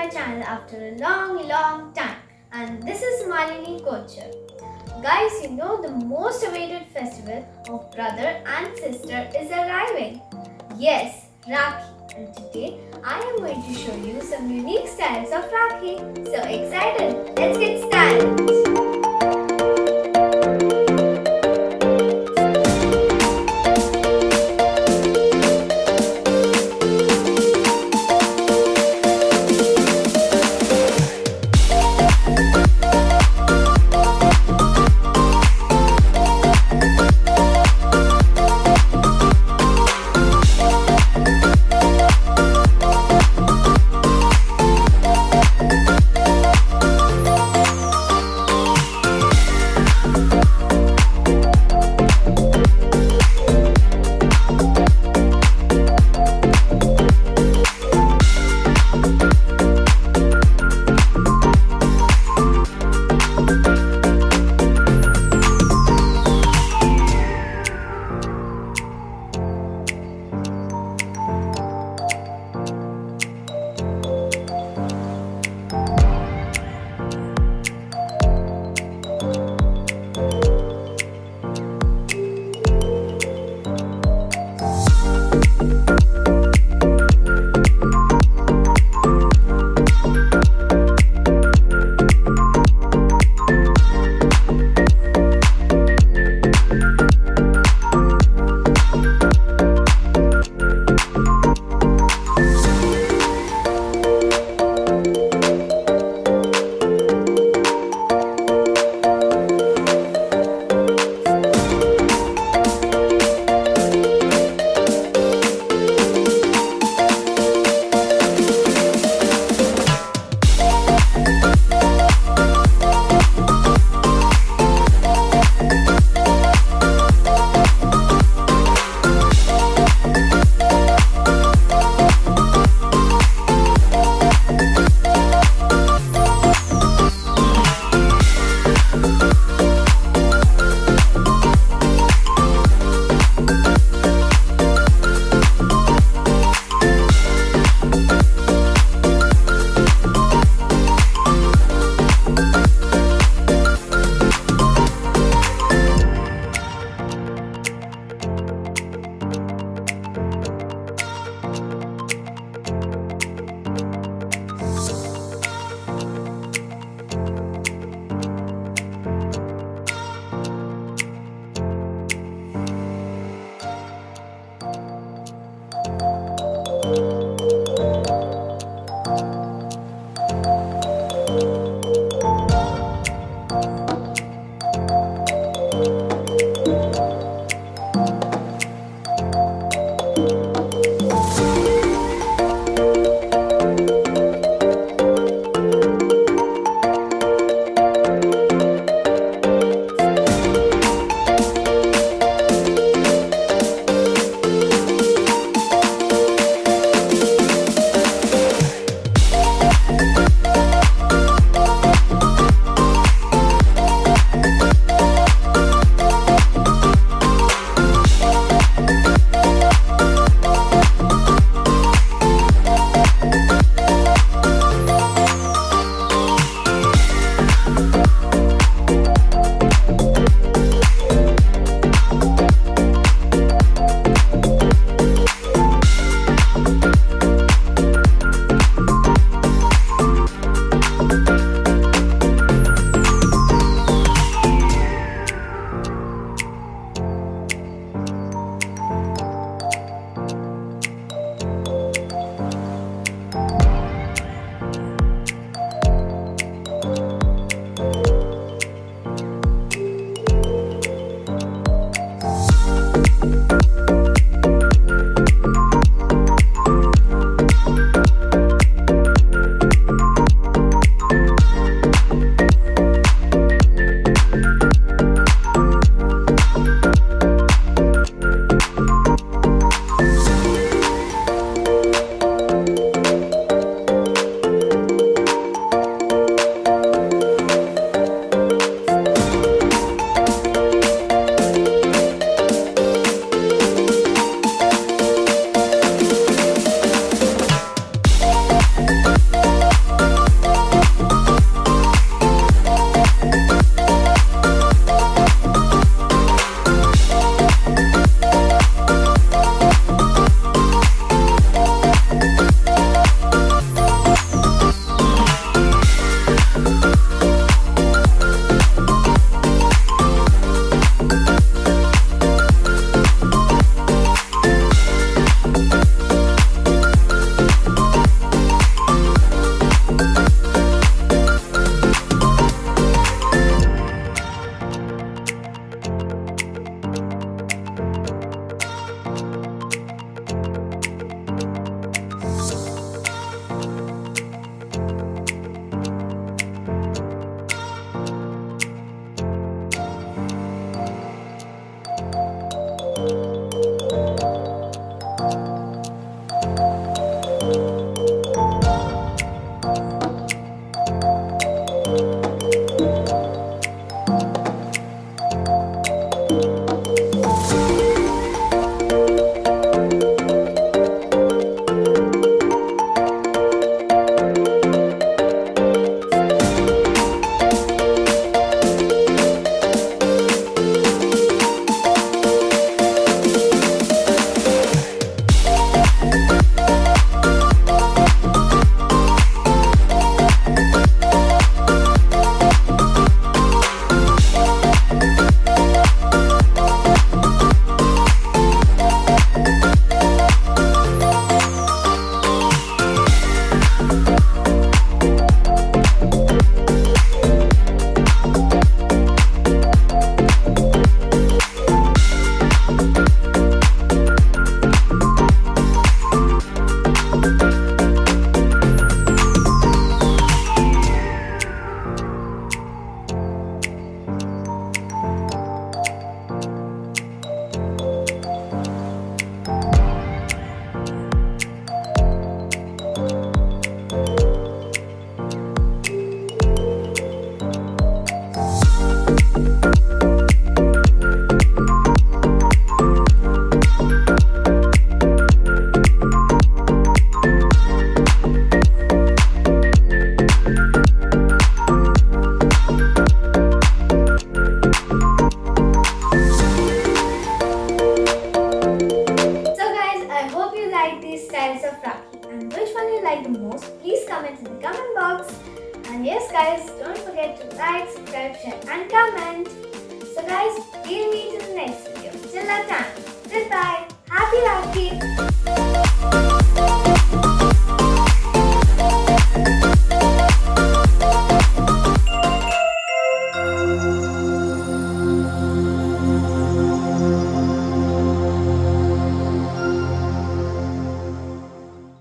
my channel after a long time, and this is Malini Kochar. Guys, you know the most awaited festival of brother and sister is arriving. Yes, Rakhi. And today I am going to show you some unique styles of Rakhi. So excited! Let's get started! like these styles of Rakhi and which one you like the most? Please comment in the comment box. And yes guys, don't forget to like, subscribe, share and comment. So guys, we'll meet in the next video. Till that time, goodbye. Happy Rakhi!